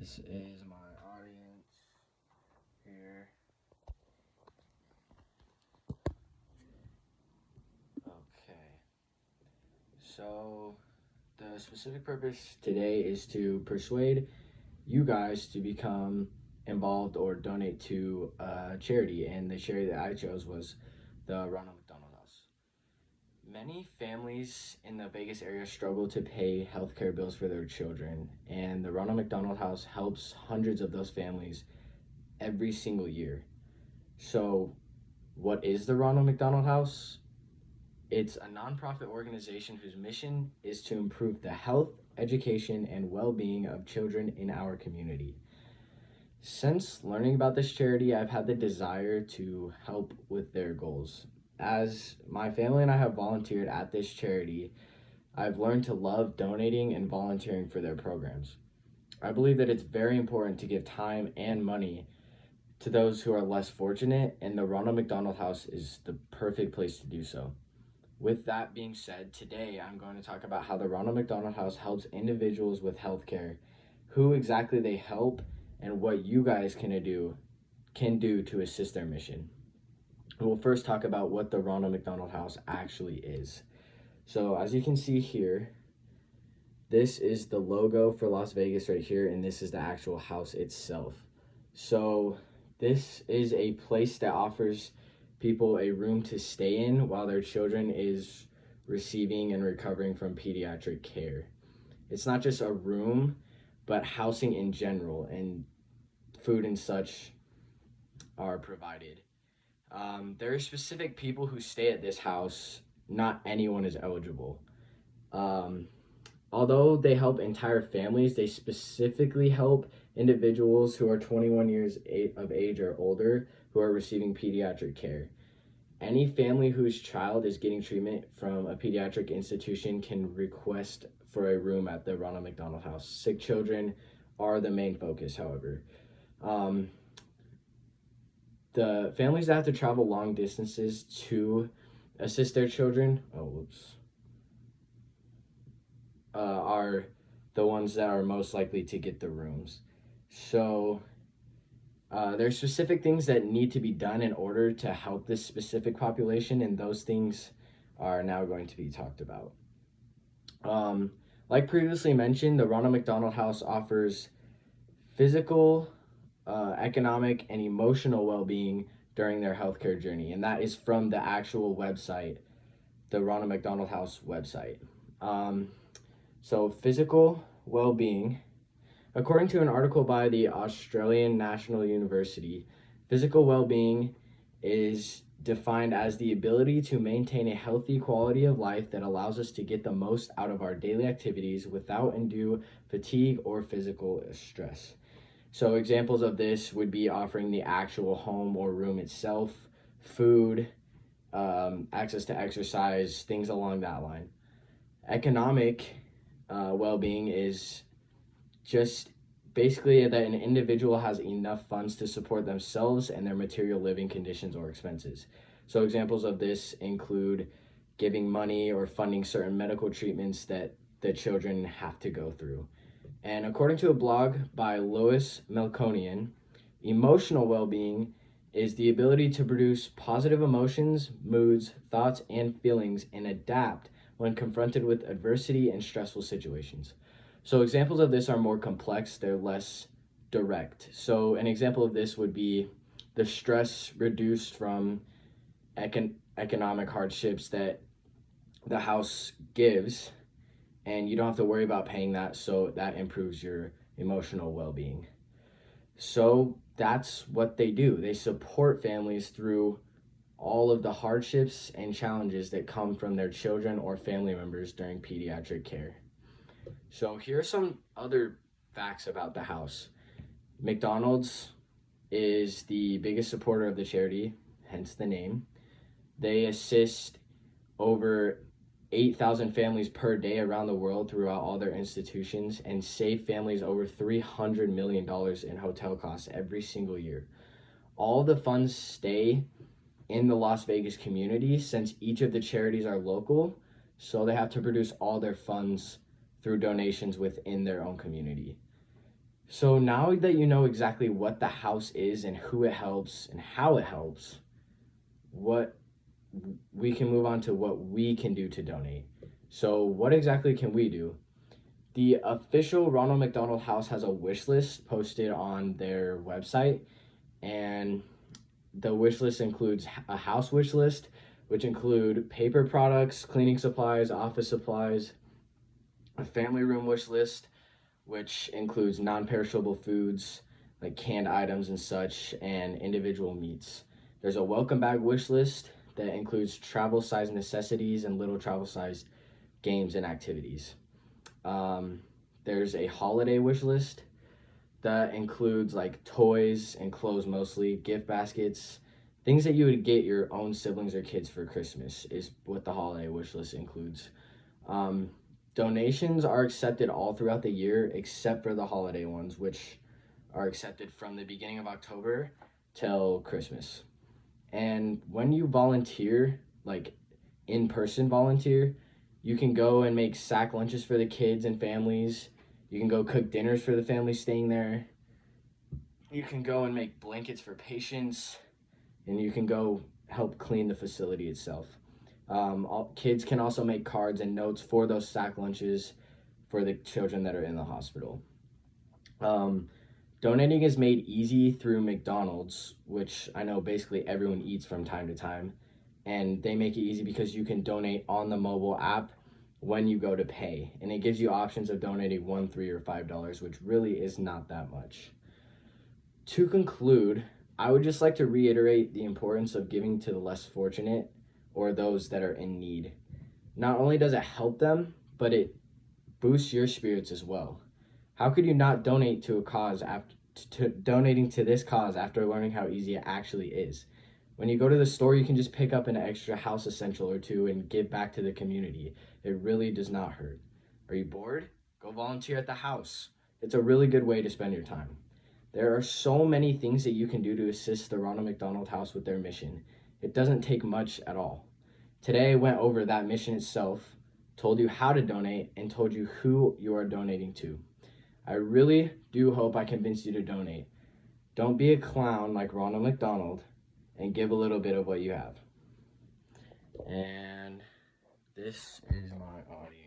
This is my audience here. Okay. So, the specific purpose today is to persuade you guys to become involved or donate to a charity, and the charity that I chose was the Ronald McDonald House. Many families in the Vegas area struggle to pay healthcare bills for their children, and the Ronald McDonald House helps hundreds of those families every single year. So, what is the Ronald McDonald House? It's a nonprofit organization whose mission is to improve the health, education, and well being of children in our community. Since learning about this charity, I've had the desire to help with their goals. As my family and I have volunteered at this charity, I've learned to love donating and volunteering for their programs. I believe that it's very important to give time and money to those who are less fortunate, and the Ronald McDonald House is the perfect place to do so. With that being said, today I'm going to talk about how the Ronald McDonald House helps individuals with healthcare, who exactly they help, and what you guys can do to assist their mission. We'll first talk about what the Ronald McDonald House actually is. So as you can see here, this is the logo for Las Vegas right here, and this is the actual house itself. So this is a place that offers people a room to stay in while their children is receiving and recovering from pediatric care. It's not just a room, but housing in general, and food and such are provided. There are specific people who stay at this house. Not anyone is eligible. Although they help entire families, they specifically help individuals who are 21 years of age or older who are receiving pediatric care. Any family whose child is getting treatment from a pediatric institution can request for a room at the Ronald McDonald House. Sick children are the main focus, however. The families that have to travel long distances to assist their children, are the ones that are most likely to get the rooms. So there's specific things that need to be done in order to help this specific population, and those things are now going to be talked about. Like previously mentioned, the Ronald McDonald House offers physical, economic, and emotional well-being during their healthcare journey, and that is from the actual website, the Ronald McDonald House website. So physical well-being, according to an article by the Australian National University, physical well-being is defined as the ability to maintain a healthy quality of life that allows us to get the most out of our daily activities without undue fatigue or physical stress. So examples of this would be offering the actual home or room itself, food, access to exercise, things along that line. Economic well-being is just basically that an individual has enough funds to support themselves and their material living conditions or expenses. So examples of this include giving money or funding certain medical treatments that the children have to go through. And according to a blog by Lois Melkonian, emotional well-being is the ability to produce positive emotions, moods, thoughts, and feelings and adapt when confronted with adversity and stressful situations. So examples of this are more complex, they're less direct. So an example of this would be the stress reduced from economic hardships that the house gives, and you don't have to worry about paying that, so that improves your emotional well-being. So that's what they do. They support families through all of the hardships and challenges that come from their children or family members during pediatric care. So here are some other facts about the house. McDonald's is the biggest supporter of the charity, hence the name. They assist over 8,000 families per day around the world throughout all their institutions and save families over $300 million in hotel costs every single year. All the funds stay in the Las Vegas community since each of the charities are local, so they have to produce all their funds through donations within their own community. So now that you know exactly what the house is and who it helps and how it helps, what we can move on to what we can do to donate. So what exactly can we do? The official Ronald McDonald House has a wish list posted on their website, and the wish list includes a house wish list, which include paper products, cleaning supplies, office supplies, a family room wish list, which includes non-perishable foods like canned items and such, and individual meats. There's a welcome bag wish list that includes travel size necessities and little travel sized games and activities. Um, there's a holiday wish list that includes like toys and clothes, mostly gift baskets, things that you would get your own siblings or kids for Christmas is what the holiday wish list includes. Um, Donations are accepted all throughout the year except for the holiday ones, which are accepted from the beginning of October till Christmas. And when you volunteer, like in person volunteer, you can go and make sack lunches for the kids and families. You can go cook dinners for the families staying there. You can go and make blankets for patients, and you can go help clean the facility itself. Kids can also make cards and notes for those sack lunches for the children that are in the hospital. Um, Donating is made easy through McDonald's, which I know basically everyone eats from time to time. And they make it easy because you can donate on the mobile app when you go to pay. And it gives you options of donating $1, $3, or $5, which really is not that much. To conclude, I would just like to reiterate the importance of giving to the less fortunate or those that are in need. Not only does it help them, but it boosts your spirits as well. How could you not donate to a cause after donating to this cause after learning how easy it actually is? When you go to the store, you can just pick up an extra house essential or two and give back to the community. It really does not hurt. Are you bored? Go volunteer at the house. It's a really good way to spend your time. There are so many things that you can do to assist the Ronald McDonald House with their mission. It doesn't take much at all. Today I went over that mission itself, told you how to donate, and told you who you are donating to. I really do hope I convinced you to donate. Don't be a clown like Ronald McDonald and give a little bit of what you have. And this is my audience.